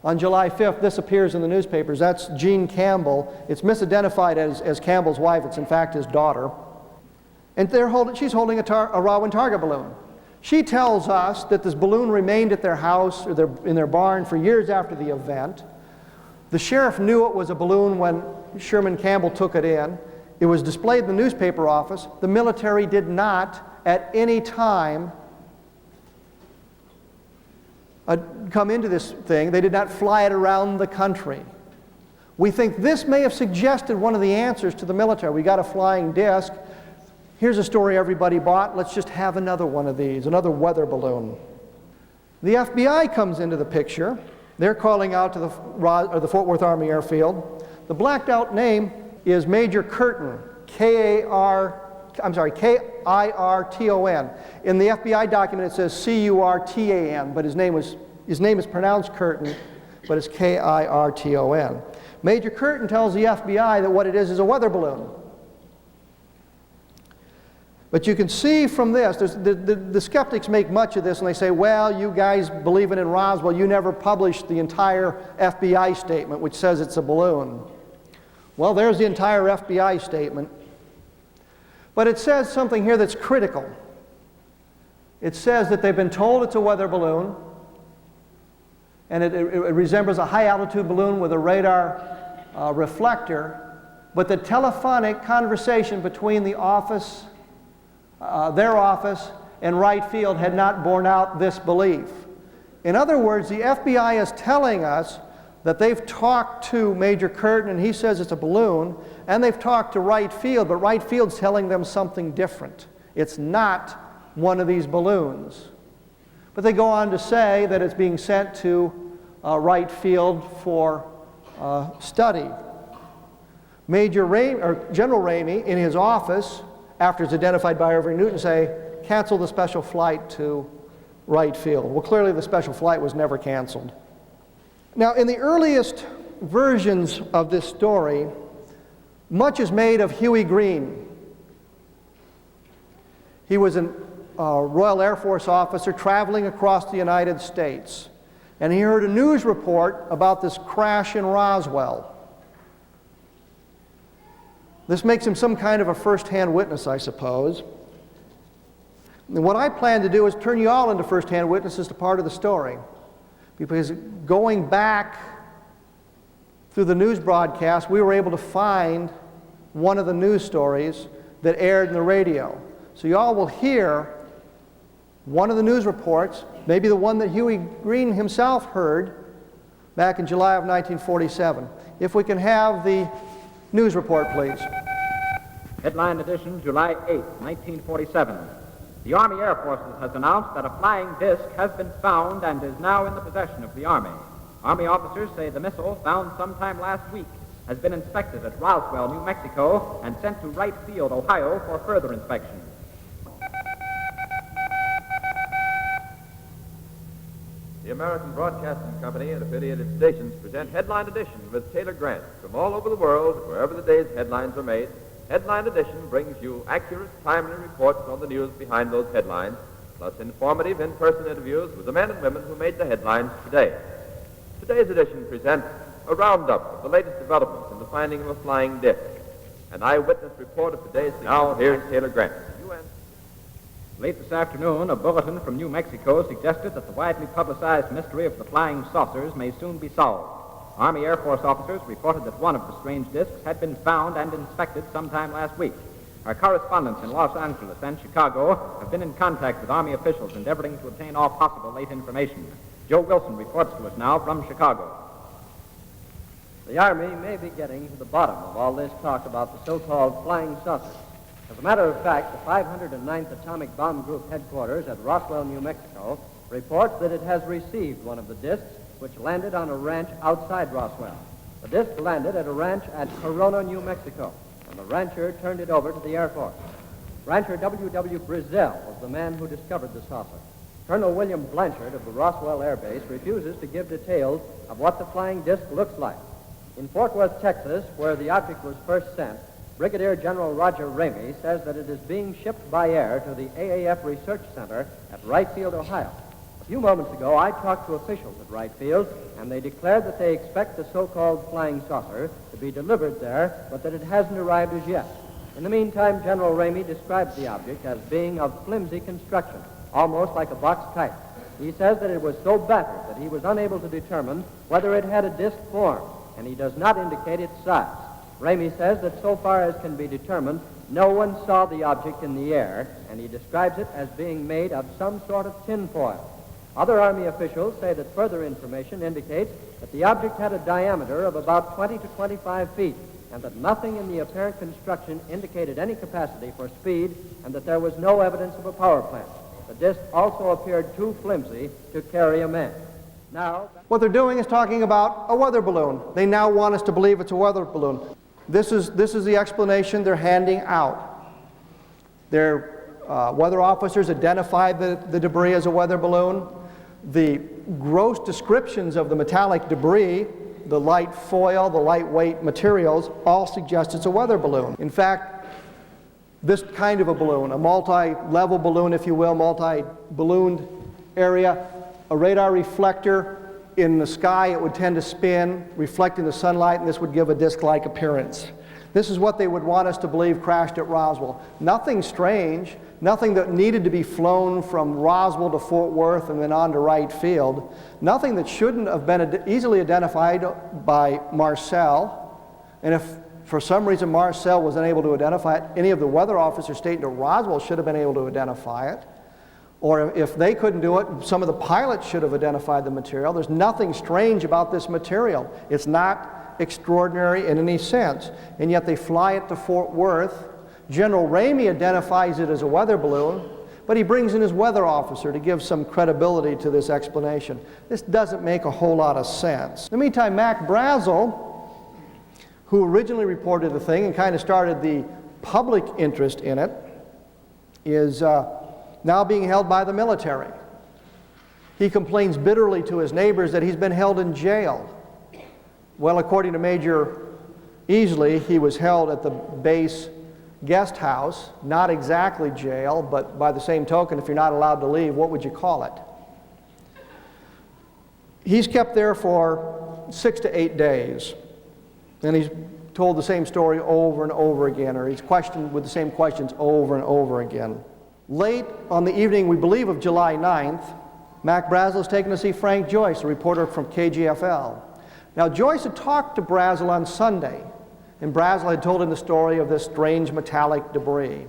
On July 5th, this appears in the newspapers. That's Jean Campbell. It's misidentified as Campbell's wife. It's in fact his daughter. And she's holding a Rodwin target balloon. She tells us that this balloon remained at their house or in their barn for years after the event. The sheriff knew it was a balloon when Sherman Campbell took it in. It was displayed in the newspaper office. The military did not at any time come into this thing. They did not fly it around the country. We think this may have suggested one of the answers to the military. We got a flying disc. Here's a story everybody bought. Let's just have another one of these, another weather balloon. The FBI comes into the picture. They're calling out to the Fort Worth Army Airfield. The blacked out name is Major Curtin, K-I-R-T-O-N. In the FBI document it says C-U-R-T-A-N, but his name is pronounced Curtin, but it's K-I-R-T-O-N. Major Curtin tells the FBI that what it is a weather balloon. But you can see from this, the skeptics make much of this and they say, well, you guys believing in Roswell, you never published the entire FBI statement which says it's a balloon. Well, there's the entire FBI statement. But it says something here that's critical. It says that they've been told it's a weather balloon, and it resembles a high-altitude balloon with a radar reflector, but the telephonic conversation between the office, their office, and Wright Field had not borne out this belief. In other words, the FBI is telling us that they've talked to Major Curtin, and he says it's a balloon, and they've talked to Wright Field, but Wright Field's telling them something different. It's not one of these balloons. But they go on to say that it's being sent to Wright Field for study. General Ramey, in his office, after it's identified by Irving Newton, say, cancel the special flight to Wright Field. Well, clearly the special flight was never canceled. Now, in the earliest versions of this story, much is made of Huey Green. He was a Royal Air Force officer traveling across the United States, and he heard a news report about this crash in Roswell. This makes him some kind of a first-hand witness, I suppose. And what I plan to do is turn you all into first-hand witnesses to part of the story. Because going back through the news broadcast, we were able to find one of the news stories that aired in the radio. So you all will hear one of the news reports, maybe the one that Huey Green himself heard back in July of 1947. If we can have the news report, please. Headline edition, July 8, 1947. The Army Air Forces has announced that a flying disc has been found and is now in the possession of the Army. Army officers say the missile, found sometime last week, has been inspected at Roswell, New Mexico, and sent to Wright Field, Ohio, for further inspection. The American Broadcasting Company and affiliated stations present Headline Edition with Taylor Grant. From all over the world, wherever the day's headlines are made, Headline Edition brings you accurate, timely reports on the news behind those headlines, plus informative in-person interviews with the men and women who made the headlines today. Today's edition presents a roundup of the latest developments in the finding of a flying disc. An eyewitness report of today's... Now, here's Taylor Grant. Late this afternoon, a bulletin from New Mexico suggested that the widely publicized mystery of the flying saucers may soon be solved. Army Air Force officers reported that one of the strange discs had been found and inspected sometime last week. Our correspondents in Los Angeles and Chicago have been in contact with Army officials endeavoring to obtain all possible late information. Joe Wilson reports to us now from Chicago. The Army may be getting to the bottom of all this talk about the so-called flying saucers. As a matter of fact, the 509th Atomic Bomb Group headquarters at Roswell, New Mexico, reports that it has received one of the discs which landed on a ranch outside Roswell. The disc landed at a ranch at Corona, New Mexico, and the rancher turned it over to the Air Force. Rancher W.W. Brazil was the man who discovered the saucer. Colonel William Blanchard of the Roswell Air Base refuses to give details of what the flying disc looks like. In Fort Worth, Texas, where the object was first sent, Brigadier General Roger Ramey says that it is being shipped by air to the AAF Research Center at Wright Field, Ohio. A few moments ago, I talked to officials at Wright Field, and they declared that they expect the so-called flying saucer to be delivered there, but that it hasn't arrived as yet. In the meantime, General Ramey describes the object as being of flimsy construction, almost like a box kite. He says that it was so battered that he was unable to determine whether it had a disc form, and he does not indicate its size. Ramey says that so far as can be determined, no one saw the object in the air, and he describes it as being made of some sort of tinfoil. Other Army officials say that further information indicates that the object had a diameter of about 20 to 25 feet, and that nothing in the apparent construction indicated any capacity for speed, and that there was no evidence of a power plant. The disc also appeared too flimsy to carry a man. Now, What they're doing is talking about a weather balloon. They now want us to believe it's a weather balloon. This is the explanation they're handing out. Their weather officers identified the debris as a weather balloon. The gross descriptions of the metallic debris, the light foil, the lightweight materials, all suggest it's a weather balloon. In fact, this kind of a balloon, a multi-level balloon, if you will, multi-ballooned area, a radar reflector in the sky, it would tend to spin, reflecting the sunlight, and this would give a disc-like appearance. This is what they would want us to believe crashed at Roswell. Nothing strange, nothing that needed to be flown from Roswell to Fort Worth and then on to Wright Field, nothing that shouldn't have been easily identified by Marcel. And if for some reason Marcel was unable to identify it, any of the weather officers stationed at Roswell should have been able to identify it. Or if they couldn't do it, some of the pilots should have identified the material. There's nothing strange about this material. It's not extraordinary in any sense. And yet they fly it to Fort Worth. General Ramey identifies it as a weather balloon, but he brings in his weather officer to give some credibility to this explanation. This doesn't make a whole lot of sense. In the meantime, Mac Brazel, who originally reported the thing and kind of started the public interest in it, is now being held by the military. He complains bitterly to his neighbors that he's been held in jail. Well, according to Major Easley, he was held at the base guest house, not exactly jail, but by the same token, if you're not allowed to leave, what would you call it? He's kept there for 6 to 8 days, and he's told the same story over and over again, or he's questioned with the same questions over and over again. Late on the evening, we believe, of July 9th, Mac Brazel is taken to see Frank Joyce, a reporter from KGFL. Now, Joyce had talked to Brazel on Sunday, and Brazel had told him the story of this strange metallic debris.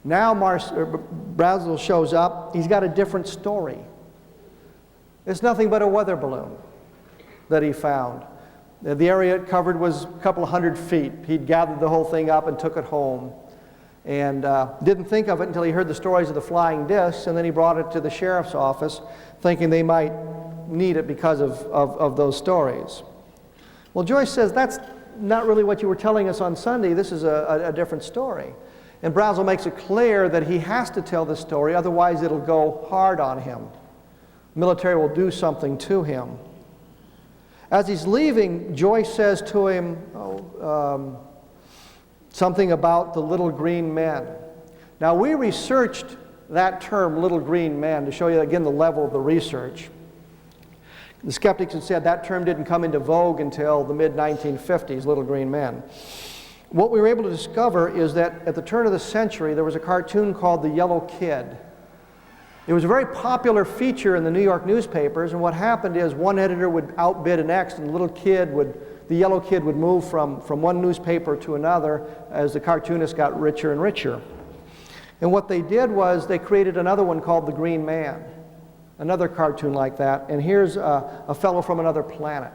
Now Brazel shows up. He's got a different story. It's nothing but a weather balloon that he found. The area it covered was a couple of 100 feet. He'd gathered the whole thing up and took it home, and didn't think of it until he heard the stories of the flying discs, and then he brought it to the sheriff's office thinking they might need it because of those stories. Well, Joyce says, that's not really what you were telling us on Sunday. This is a different story. And Brazel makes it clear that he has to tell this story, otherwise it'll go hard on him. The military will do something to him. As he's leaving, Joyce says to him something about the little green men. Now, we researched that term, little green men, to show you again the level of the research. The skeptics had said that term didn't come into vogue until the mid-1950s, little green men. What we were able to discover is that at the turn of the century, there was a cartoon called The Yellow Kid. It was a very popular feature in the New York newspapers, and what happened is one editor would outbid the next, and the yellow kid would move from one newspaper to another as the cartoonist got richer and richer. And what they did was they created another one called The Green Man, another cartoon like that, and here's a fellow from another planet.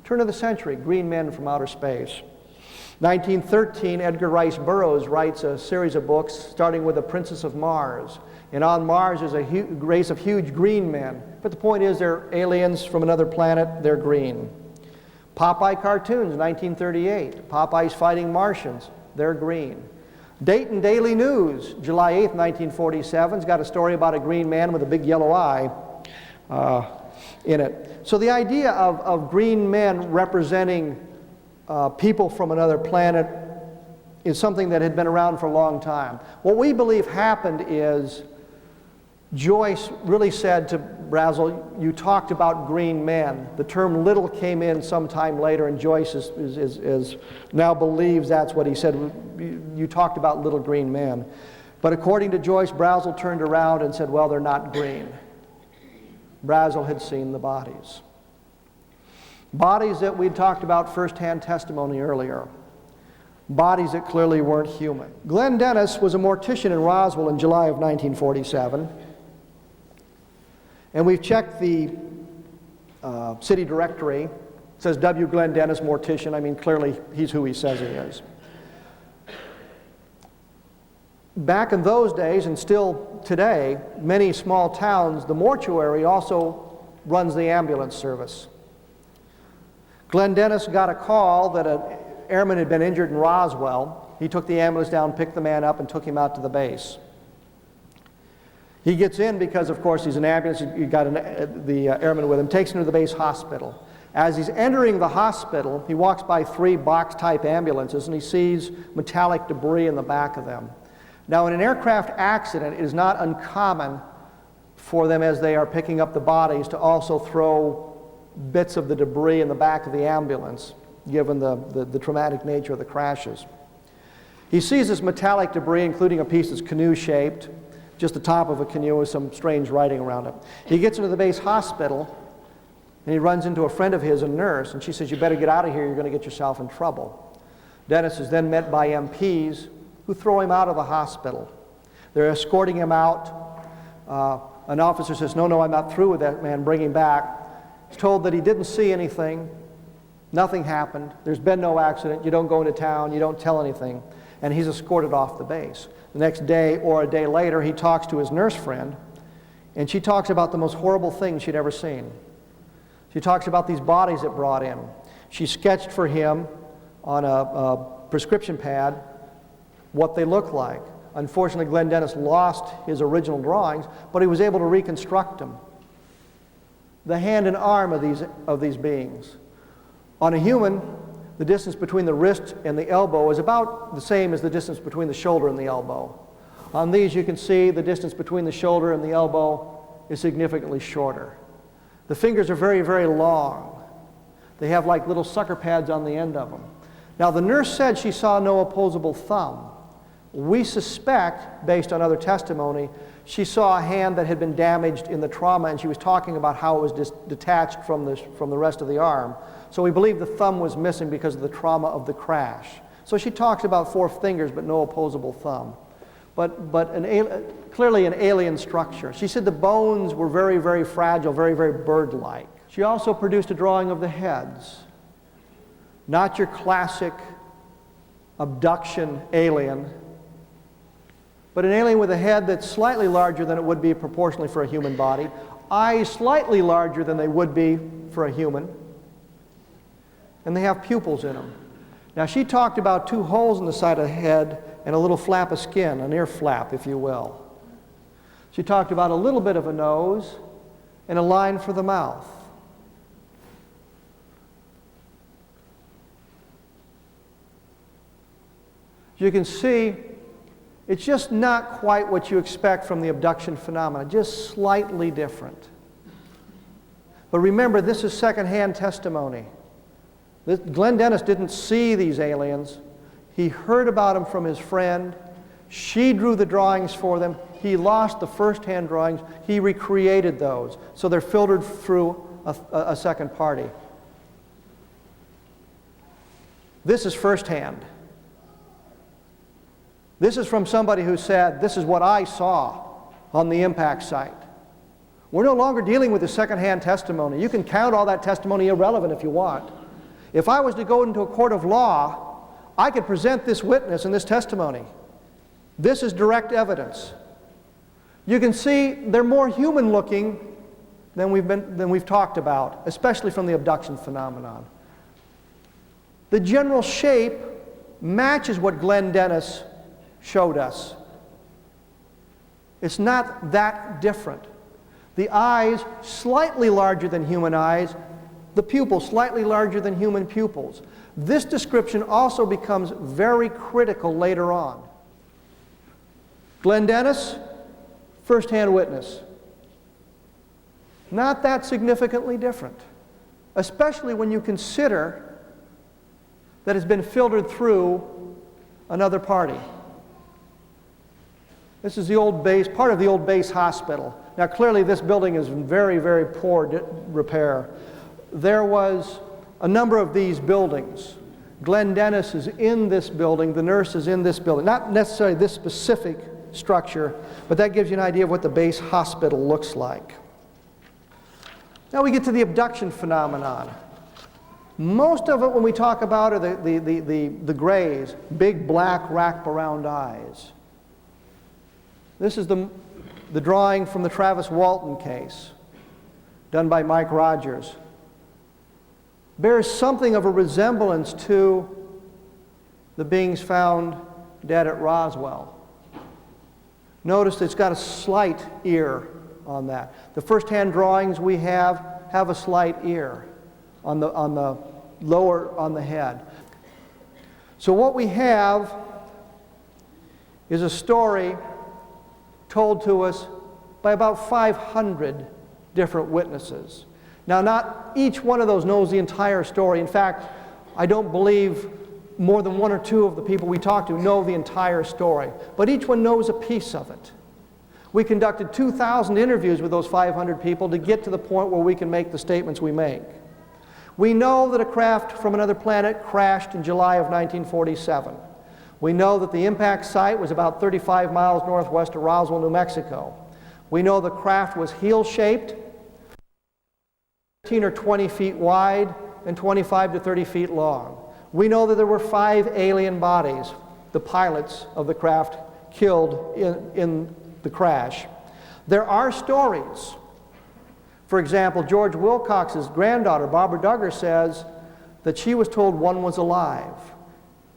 Turn of the century, green men from outer space. 1913, Edgar Rice Burroughs writes a series of books starting with The Princess of Mars. And on Mars there's a race of huge green men. But the point is they're aliens from another planet, they're green. Popeye cartoons, 1938. Popeye's fighting Martians, they're green. Dayton Daily News, July 8th, 1947, has got a story about a green man with a big yellow eye in it. So the idea of green men representing people from another planet is something that had been around for a long time. What we believe happened is Joyce really said to Brazel, you talked about green men. The term little came in sometime later, and Joyce is now believes that's what he said. You talked about little green men. But according to Joyce, Brazel turned around and said, well, they're not green. Brazel had seen the bodies. Bodies that we'd talked about firsthand testimony earlier. Bodies that clearly weren't human. Glenn Dennis was a mortician in Roswell in July of 1947. And we've checked the city directory. It says W. Glenn Dennis, mortician. I mean, clearly he's who he says he is. Back in those days, and still today, many small towns, the mortuary also runs the ambulance service. Glenn Dennis got a call that an airman had been injured in Roswell. He took the ambulance down, picked the man up, and took him out to the base. He gets in because, of course, he's an ambulance. He got the airman with him, takes him to the base hospital. As he's entering the hospital, he walks by 3 box-type ambulances, and he sees metallic debris in the back of them. Now, in an aircraft accident, it is not uncommon for them, as they are picking up the bodies, to also throw bits of the debris in the back of the ambulance, given the traumatic nature of the crashes. He sees this metallic debris, including a piece that's canoe-shaped, just the top of a canoe with some strange writing around it. He gets into the base hospital, and he runs into a friend of his, a nurse, and she says, you better get out of here, you're going to get yourself in trouble. Dennis is then met by MPs who throw him out of the hospital. They're escorting him out. An officer says, no, I'm not through with that man, bring him back. He's told that he didn't see anything, nothing happened, there's been no accident, you don't go into town, you don't tell anything, and he's escorted off the base. The next day or a day later, he talks to his nurse friend, and she talks about the most horrible things she'd ever seen. She talks about these bodies that brought in. She sketched for him on a prescription pad what they look like. Unfortunately, Glenn Dennis lost his original drawings, but he was able to reconstruct them. The hand and arm of these beings. On a human, the distance between the wrist and the elbow is about the same as the distance between the shoulder and the elbow. On these, you can see the distance between the shoulder and the elbow is significantly shorter. The fingers are very, very long. They have like little sucker pads on the end of them. Now, the nurse said she saw no opposable thumb. We suspect, based on other testimony, she saw a hand that had been damaged in the trauma, and she was talking about how it was detached from the rest of the arm. So we believe the thumb was missing because of the trauma of the crash. So she talks about 4 fingers, but no opposable thumb. But clearly an alien structure. She said the bones were very, very fragile, very, very bird-like. She also produced a drawing of the heads. Not your classic abduction alien, but an alien with a head that's slightly larger than it would be proportionally for a human body, eyes slightly larger than they would be for a human, and they have pupils in them. Now, she talked about 2 holes in the side of the head and a little flap of skin, an ear flap, if you will. She talked about a little bit of a nose and a line for the mouth. You can see it's just not quite what you expect from the abduction phenomena, just slightly different. But remember, this is secondhand testimony. Glenn Dennis didn't see these aliens. He heard about them from his friend. She drew the drawings for them. He lost the first-hand drawings. He recreated those. So they're filtered through a second party. This is first-hand. This is from somebody who said, this is what I saw on the impact site. We're no longer dealing with the second-hand testimony. You can count all that testimony irrelevant if you want. If I was to go into a court of law, I could present this witness and this testimony. This is direct evidence. You can see they're more human-looking than we've talked about, especially from the abduction phenomenon. The general shape matches what Glenn Dennis showed us. It's not that different. The eyes slightly larger than human eyes, the pupils slightly larger than human pupils. This description also becomes very critical later on. Glenn Dennis, first-hand witness. Not that significantly different, especially when you consider that it's been filtered through another party. This is the old base, part of the old base hospital. Now clearly this building is in very, very poor repair. There was a number of these buildings. Glenn Dennis is in this building, the nurse is in this building. Not necessarily this specific structure, but that gives you an idea of what the base hospital looks like. Now we get to the abduction phenomenon. Most of it, when we talk about, are the grays, big black wraparound eyes. This is the drawing from the Travis Walton case, done by Mike Rogers. Bears something of a resemblance to the beings found dead at Roswell. Notice it's got a slight ear on that. The first-hand drawings we have a slight ear on the lower, on the head. So what we have is a story told to us by about 500 different witnesses. Now, not each one of those knows the entire story. In fact, I don't believe more than one or two of the people we talk to know the entire story, but each one knows a piece of it. We conducted 2,000 interviews with those 500 people to get to the point where we can make the statements we make. We know that a craft from another planet crashed in July of 1947. We know that the impact site was about 35 miles northwest of Roswell, New Mexico. We know the craft was heel-shaped, 15 or 20 feet wide, and 25 to 30 feet long. We know that there were 5 alien bodies, the pilots of the craft killed in the crash. There are stories. For example, George Wilcox's granddaughter, Barbara Duggar, says that she was told one was alive.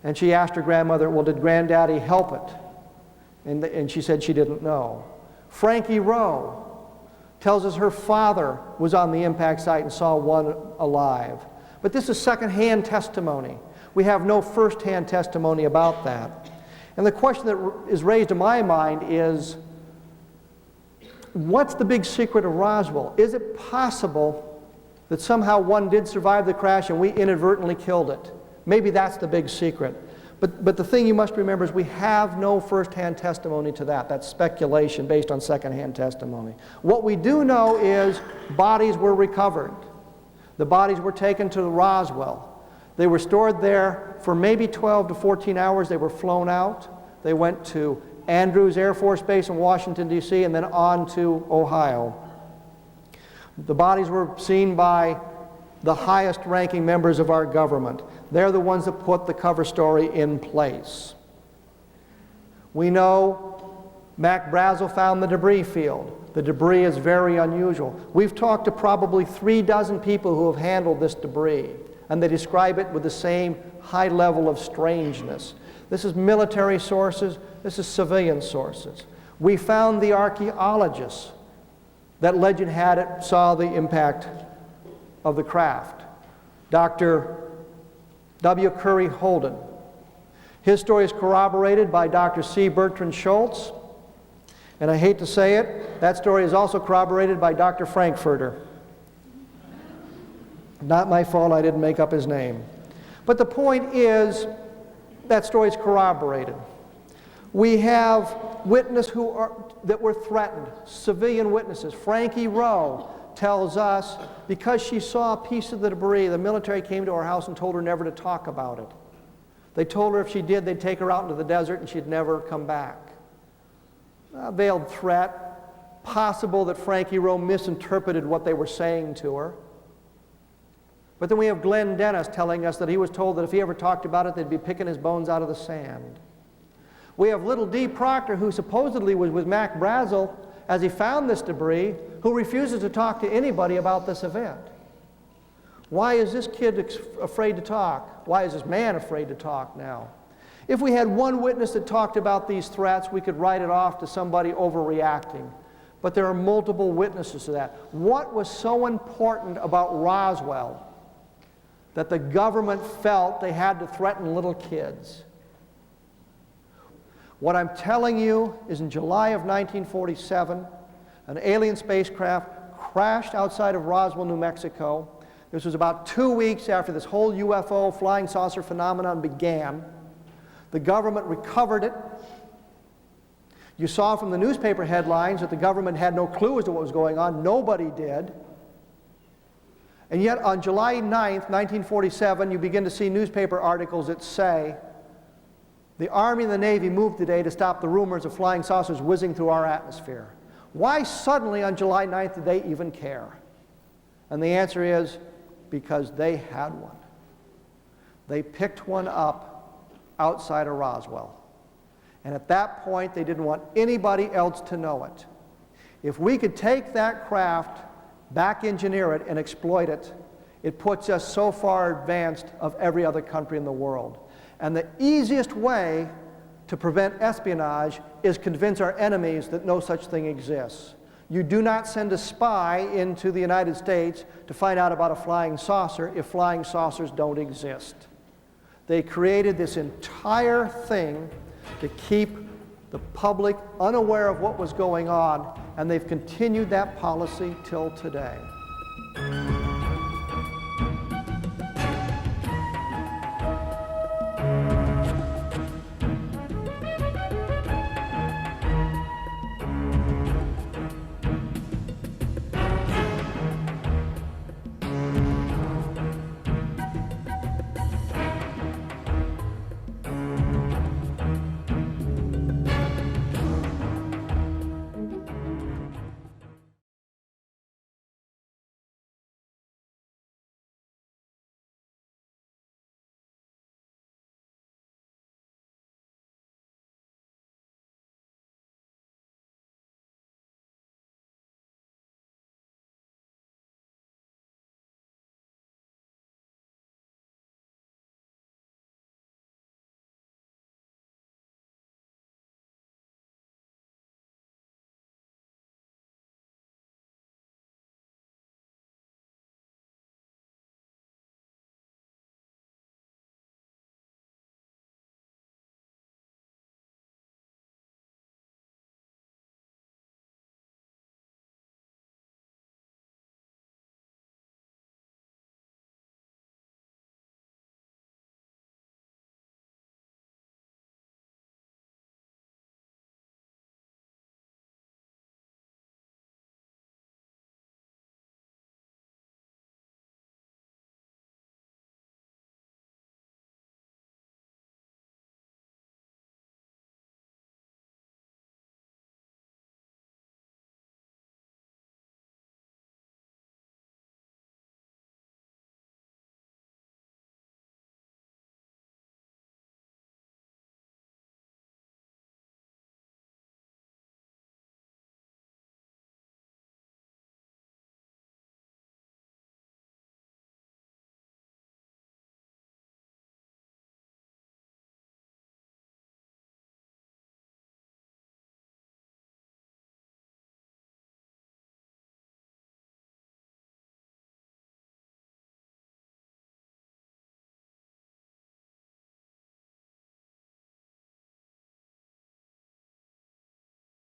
And she asked her grandmother, well, did Granddaddy help it? And she said she didn't know. Frankie Rowe tells us her father was on the impact site and saw one alive. But this is second-hand testimony. We have no first-hand testimony about that. And the question that is raised in my mind is, what's the big secret of Roswell? Is it possible that somehow one did survive the crash and we inadvertently killed it? Maybe that's the big secret. But the thing you must remember is we have no first-hand testimony to that. That's speculation based on second-hand testimony. What we do know is bodies were recovered. The bodies were taken to Roswell. They were stored there for maybe 12 to 14 hours. They were flown out. They went to Andrews Air Force Base in Washington, D.C., and then on to Ohio. The bodies were seen by the highest-ranking members of our government. They're the ones that put the cover story in place. We know Mac Brazel found the debris field. The debris is very unusual. We've talked to probably 36 people who have handled this debris, and they describe it with the same high level of strangeness. This is military sources. This is civilian sources. We found the archaeologists that legend had it saw the impact of the craft. Dr. W. Curry Holden. His story is corroborated by Dr. C. Bertrand Schultz. And I hate to say it, that story is also corroborated by Dr. Frankfurter. Not my fault, I didn't make up his name. But the point is, that story is corroborated. We have witnesses that were threatened, civilian witnesses. Frankie Rowe tells us because she saw a piece of the debris, the military came to her house and told her never to talk about it. They told her if she did, they'd take her out into the desert and she'd never come back. A veiled threat, possible that Frankie Rowe misinterpreted what they were saying to her. But then we have Glenn Dennis telling us that he was told that if he ever talked about it, they'd be picking his bones out of the sand. We have little D. Proctor, who supposedly was with Mac Brazel as he found this debris, who refuses to talk to anybody about this event. Why is this kid afraid to talk? Why is this man afraid to talk now? If we had one witness that talked about these threats, we could write it off to somebody overreacting. But there are multiple witnesses to that. What was so important about Roswell that the government felt they had to threaten little kids. What I'm telling you is in July of 1947, an alien spacecraft crashed outside of Roswell, New Mexico. This was about 2 weeks after this whole UFO flying saucer phenomenon began. The government recovered it. You saw from the newspaper headlines that the government had no clue as to what was going on. Nobody did. And yet on July 9th, 1947, you begin to see newspaper articles that say, the Army and the Navy moved today to stop the rumors of flying saucers whizzing through our atmosphere. Why suddenly on July 9th did they even care? And the answer is because they had one. They picked one up outside of Roswell. And at that point, they didn't want anybody else to know it. If we could take that craft, back engineer it, and exploit it, it puts us so far advanced of every other country in the world. And the easiest way to prevent espionage is convince our enemies that no such thing exists. You do not send a spy into the United States to find out about a flying saucer if flying saucers don't exist. They created this entire thing to keep the public unaware of what was going on, and they've continued that policy till today.